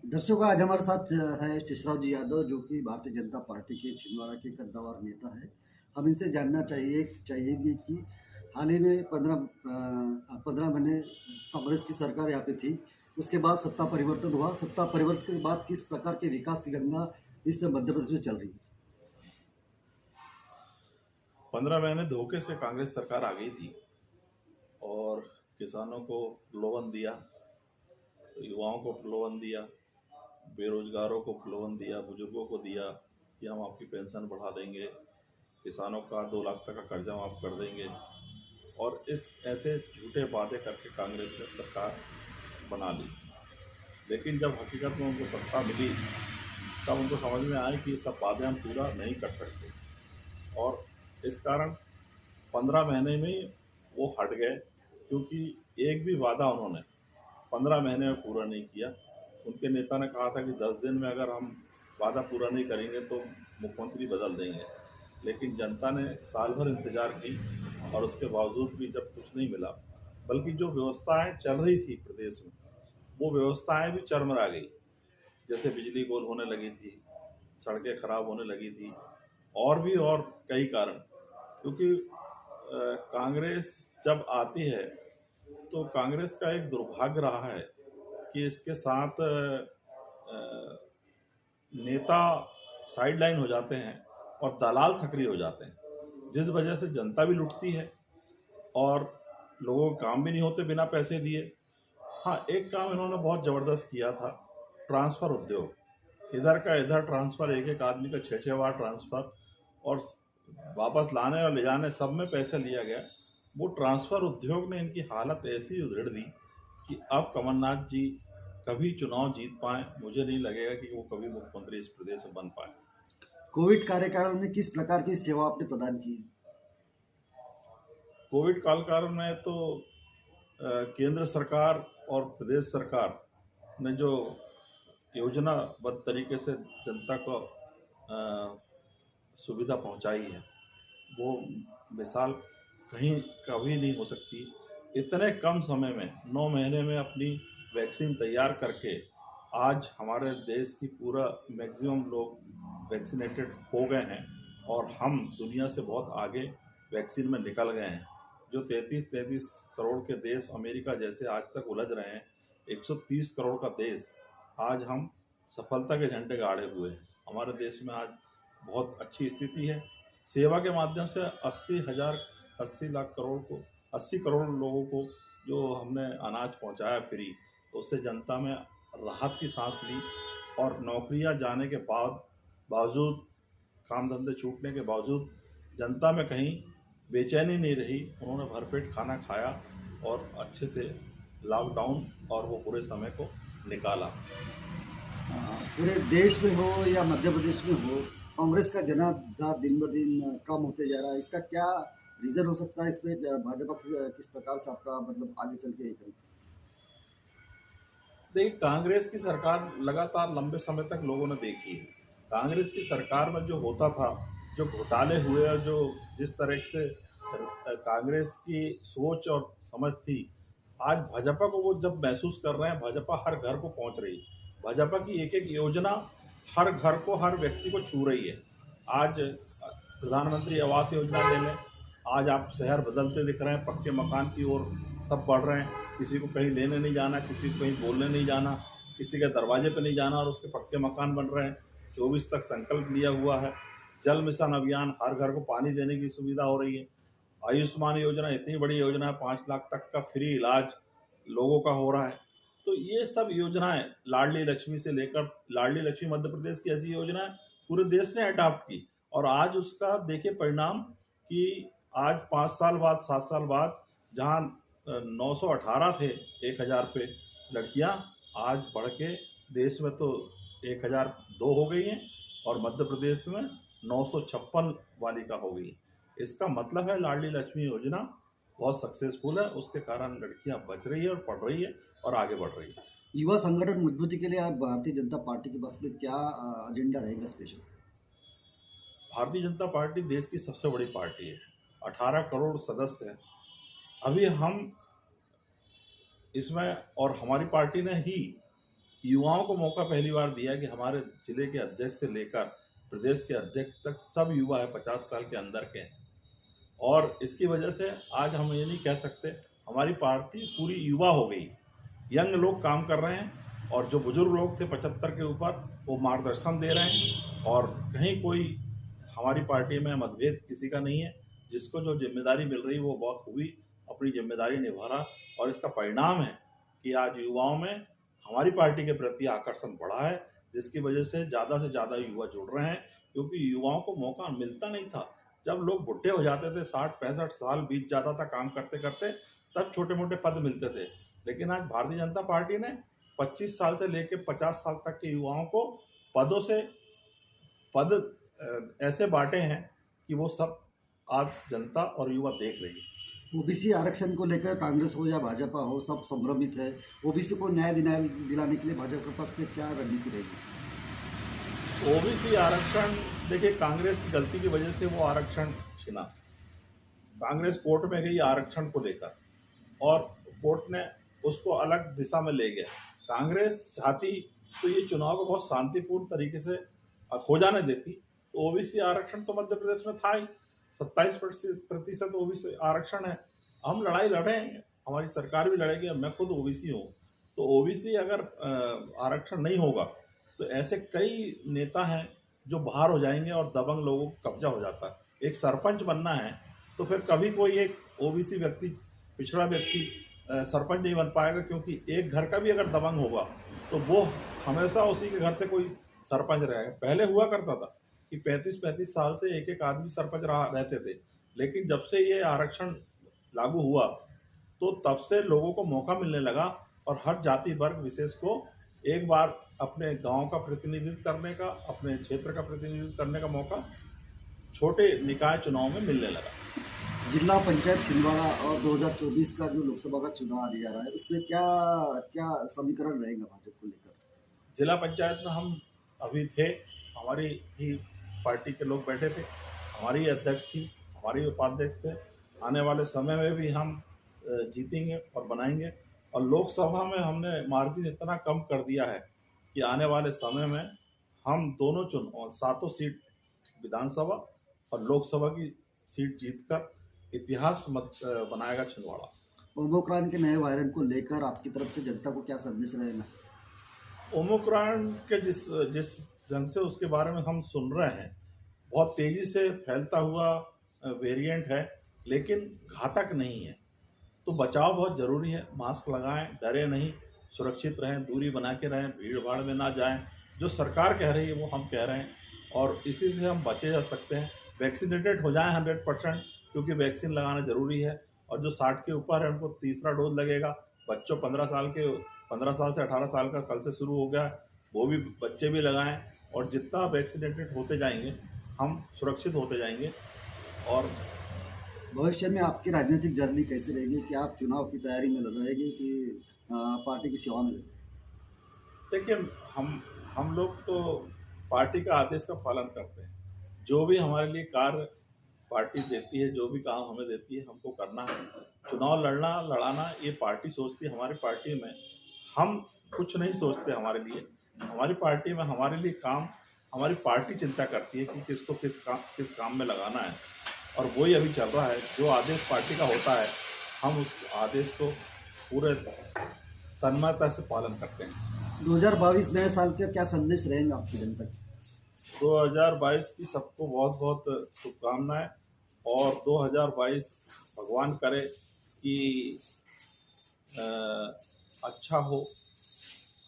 दर्शकों, आज हमारे साथ है शेषराव जी यादव, जो कि भारतीय जनता पार्टी के छिंदवाड़ा के कद्दावर नेता है। हम इनसे जानना चाहेंगे कि हाल ही में 15 महीने कांग्रेस की सरकार यहाँ पे थी। उसके बाद सत्ता परिवर्तन हुआ। सत्ता परिवर्तन के बाद किस प्रकार के विकास की गंगा इस मध्य प्रदेश में चल रही है? 15 महीने धोखे से कांग्रेस सरकार आ गई थी और किसानों को प्रलोभन दिया, युवाओं को प्रलोभन दिया, बेरोजगारों को प्रलोभन दिया, बुजुर्गों को दिया कि हम आपकी पेंशन बढ़ा देंगे, किसानों का 2 लाख तक का कर्जा माफ कर देंगे। और इस ऐसे झूठे वादे करके कांग्रेस ने सरकार बना ली। लेकिन जब हकीकत में उनको सत्ता मिली तब उनको समझ में आया कि ये सब वादे हम पूरा नहीं कर सकते, और इस कारण 15 महीने में ही वो हट गए, क्योंकि एक भी वादा उन्होंने 15 महीने में पूरा नहीं किया। उनके नेता ने कहा था कि 10 दिन में अगर हम वादा पूरा नहीं करेंगे तो मुख्यमंत्री बदल देंगे। लेकिन जनता ने साल भर इंतजार की और उसके बावजूद भी जब कुछ नहीं मिला, बल्कि जो व्यवस्थाएं चल रही थी प्रदेश में, वो व्यवस्थाएं भी चरमरा गई। जैसे बिजली गोल होने लगी थी, सड़कें खराब होने लगी थी, और कई कारण। क्योंकि कांग्रेस जब आती है तो कांग्रेस का एक दुर्भाग्य रहा है कि इसके साथ नेता साइडलाइन हो जाते हैं और दलाल सक्रिय हो जाते हैं, जिस वजह से जनता भी लुटती है और लोगों के काम भी नहीं होते बिना पैसे दिए। हाँ, एक काम इन्होंने बहुत ज़बरदस्त किया था, ट्रांसफ़र उद्योग। इधर का इधर ट्रांसफ़र, एक एक आदमी का 6-6 बार ट्रांसफ़र, और वापस लाने और ले जाने सब में पैसा लिया गया। वो ट्रांसफ़र उद्योग ने इनकी हालत ऐसी उधेड़ दी कि अब कमलनाथ जी कभी चुनाव जीत पाएँ, मुझे नहीं लगेगा कि वो कभी मुख्यमंत्री इस प्रदेश में बन पाए। कोविड कार्यकाल में किस प्रकार की सेवा आपने प्रदान की? कोविड काल में तो केंद्र सरकार और प्रदेश सरकार ने जो योजनाबद्ध तरीके से जनता को सुविधा पहुंचाई है, वो मिसाल कहीं कभी नहीं हो सकती। इतने कम समय में 9 महीने में अपनी वैक्सीन तैयार करके आज हमारे देश की पूरा मैक्सिमम लोग वैक्सीनेटेड हो गए हैं, और हम दुनिया से बहुत आगे वैक्सीन में निकल गए हैं। जो 33 करोड़ के देश अमेरिका जैसे आज तक उलझ रहे हैं, 130 करोड़ का देश, आज हम सफलता के झंडे गाड़े हुए हैं। हमारे देश में आज बहुत अच्छी स्थिति है। सेवा के माध्यम से 80 लाख करोड़ को 80 करोड़ लोगों को जो हमने अनाज पहुंचाया फ्री, तो उससे जनता में राहत की सांस ली। और नौकरियां जाने के बावजूद, काम धंधे छूटने के बावजूद जनता में कहीं बेचैनी नहीं रही। उन्होंने भरपेट खाना खाया और अच्छे से लॉकडाउन और वो बुरे समय को निकाला। पूरे देश में हो या मध्य प्रदेश में हो, कांग्रेस का जनाधार दिन ब दिन कम होते जा रहा है। इसका क्या रीजन हो सकता है? इसमें भाजपा किस प्रकार से आपका मतलब आगे चल के एक देखिए, कांग्रेस की सरकार लगातार लंबे समय तक लोगों ने देखी है। कांग्रेस की सरकार में जो होता था, जो घोटाले हुए, और जो जिस तरह से कांग्रेस की सोच और समझ थी, आज भाजपा को वो जब महसूस कर रहे हैं, भाजपा हर घर को पहुंच रही है। भाजपा की एक एक योजना हर घर को, हर व्यक्ति को छू रही है। आज प्रधानमंत्री आवास योजना ले लें, आज आप शहर बदलते दिख रहे हैं, पक्के मकान की ओर सब बढ़ रहे हैं। किसी को कहीं लेने नहीं जाना, किसी को कहीं बोलने नहीं जाना, किसी के दरवाजे पे नहीं जाना, और उसके पक्के मकान बन रहे हैं। 24 तक संकल्प लिया हुआ है। जल मिशन अभियान, हर घर को पानी देने की सुविधा हो रही है। आयुष्मान योजना इतनी बड़ी योजना है, 5 लाख तक का फ्री इलाज लोगों का हो रहा है। तो ये सब योजनाएं, लाडली लक्ष्मी से लेकर, लाडली लक्ष्मी मध्य प्रदेश की ऐसी योजनाएं पूरे देश ने अडॉप्ट की, और आज उसका देखिए परिणाम कि आज 5 साल बाद, 7 साल बाद, जहाँ 918 थे 1000 पे लड़कियां, आज बढ़ के देश में तो 1002 हो गई हैं, और मध्य प्रदेश में 956 बालिका हो गई। इसका मतलब है लाडली लक्ष्मी योजना बहुत सक्सेसफुल है, उसके कारण लड़कियां बच रही है और पढ़ रही है और आगे बढ़ रही है। युवा संगठन मजबूती के लिए आप भारतीय जनता पार्टी के पास में क्या एजेंडा रहेगा स्पेशल? भारतीय जनता पार्टी देश की सबसे बड़ी पार्टी है, 18 करोड़ सदस्य हैं। अभी हम इसमें, और हमारी पार्टी ने ही युवाओं को मौका पहली बार दिया कि हमारे जिले के अध्यक्ष से लेकर प्रदेश के अध्यक्ष तक सब युवा है, 50 साल के अंदर के हैं। और इसकी वजह से आज हम ये नहीं कह सकते, हमारी पार्टी पूरी युवा हो गई, यंग लोग काम कर रहे हैं और जो बुजुर्ग लोग थे 75 के ऊपर वो मार्गदर्शन दे रहे हैं और कहीं कोई हमारी पार्टी में मतभेद किसी का नहीं है। जिसको जो जिम्मेदारी मिल रही वो बखूबी अपनी जिम्मेदारी निभा रहा और इसका परिणाम है कि आज युवाओं में हमारी पार्टी के प्रति आकर्षण बढ़ा है, जिसकी वजह से ज़्यादा युवा जुड़ रहे हैं, क्योंकि युवाओं को मौका मिलता नहीं था। जब लोग बुढ़े हो जाते थे, 60-65 साल बीत जाता था काम करते करते, तब छोटे मोटे पद मिलते थे। लेकिन आज भारतीय जनता पार्टी ने 25 साल से लेकर 50 साल तक के युवाओं को पद ऐसे बांटे हैं कि वो सब आज जनता और युवा देख रही है। ओबीसी आरक्षण को लेकर कांग्रेस हो या भाजपा हो, सब संभ्रमित है। ओबीसी को न्याय दिलाने के लिए भाजपा के पास में क्या रणनीति रहेगी? ओबीसी आरक्षण, देखिए कांग्रेस की गलती की वजह से वो आरक्षण छिना। कांग्रेस कोर्ट में गई आरक्षण को लेकर और कोर्ट ने उसको अलग दिशा में ले गया। कांग्रेस चाहती तो ये चुनाव को बहुत शांतिपूर्ण तरीके से हो जाने देती। तो ओबीसी आरक्षण तो मध्य प्रदेश में था ही, 27% ओबीसी आरक्षण है। हम लड़ाई लड़ें, हमारी सरकार भी लड़ेगी। मैं खुद ओबीसी हूँ, तो ओबीसी अगर आरक्षण नहीं होगा तो ऐसे कई नेता हैं जो बाहर हो जाएंगे और दबंग लोगों को कब्जा हो जाता है। एक सरपंच बनना है तो फिर कभी कोई एक ओबीसी व्यक्ति, पिछड़ा व्यक्ति सरपंच नहीं बन पाएगा, क्योंकि एक घर का भी अगर दबंग होगा तो वो हमेशा उसी के घर से कोई सरपंच रहेगा। पहले हुआ करता था कि 35-35 साल से एक आदमी सरपंच रहते थे, लेकिन जब से ये आरक्षण लागू हुआ तो तब से लोगों को मौका मिलने लगा और हर जाति वर्ग विशेष को एक बार अपने गांव का प्रतिनिधित्व करने का, अपने क्षेत्र का प्रतिनिधित्व करने का मौका छोटे निकाय चुनाव में मिलने लगा। जिला पंचायत छिंदवाड़ा और 2024 का जो लोकसभा का चुनाव आ रहा है, उसमें क्या क्या समीकरण रहेगा भाजपा को लेकर? जिला पंचायत में हम अभी थे, हमारी ही पार्टी के लोग बैठे थे, हमारी अध्यक्ष थी, हमारी उपाध्यक्ष थे। आने वाले समय में भी हम जीतेंगे और बनाएंगे। और लोकसभा में हमने मार्जिन इतना कम कर दिया है कि आने वाले समय में हम दोनों सातों सीट विधानसभा और लोकसभा की सीट जीतकर इतिहास बनाएगा छिंदवाड़ा। ओमोक्रान के नए वायरस को लेकर आपकी तरफ से जनता को क्या संदेश रहेगा? ओमिक्रॉन के जिस ढंग से उसके बारे में हम सुन रहे हैं, बहुत तेज़ी से फैलता हुआ वेरिएंट है, लेकिन घातक नहीं है। तो बचाव बहुत ज़रूरी है। मास्क लगाएं, डरे नहीं, सुरक्षित रहें, दूरी बना के रहें, भीड़ भाड़ में ना जाएं। जो सरकार कह रही है वो हम कह रहे हैं और इसी से हम बचे जा सकते हैं। वैक्सीनेटेड हो जाएं 100%, क्योंकि वैक्सीन लगाना ज़रूरी है। और जो 60 के ऊपर है उनको तीसरा डोज लगेगा। बच्चों 15 साल से 18 साल का कल से शुरू हो गया, वो भी बच्चे भी लगाएं। और जितना वैक्सीनेटेड होते जाएंगे हम सुरक्षित होते जाएंगे। और भविष्य में आपकी राजनीतिक जर्नी कैसी रहेगी? कि आप चुनाव की तैयारी में रहेगी कि पार्टी की सेवा में? देखिए, हम लोग तो पार्टी का आदेश का पालन करते हैं। जो भी हमारे लिए कार्य पार्टी देती है, जो भी काम हमें देती है, हमको करना है। चुनाव लड़ाना ये पार्टी सोचती है। हमारी पार्टी में हम कुछ नहीं सोचते हमारे लिए। हमारी पार्टी में हमारे लिए काम हमारी पार्टी चिंता करती है कि किसको किस काम में लगाना है, और वही अभी चल रहा है। जो आदेश पार्टी का होता है हम उस आदेश को पूरे तन्मयता से पालन करते हैं। 2022 नए साल के क्या संदेश रहेंगे आपकी जनता की? 2022 की सबको बहुत बहुत शुभकामनाएं। और 2022 भगवान करे कि अच्छा हो।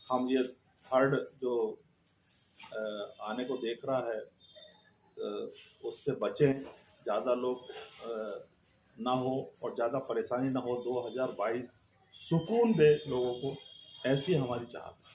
हम ये थर्ड जो आने को देख रहा है उससे बचें, ज़्यादा लोग ना हो और ज़्यादा परेशानी ना हो। 2022 सुकून दे लोगों को, ऐसी हमारी चाहत है।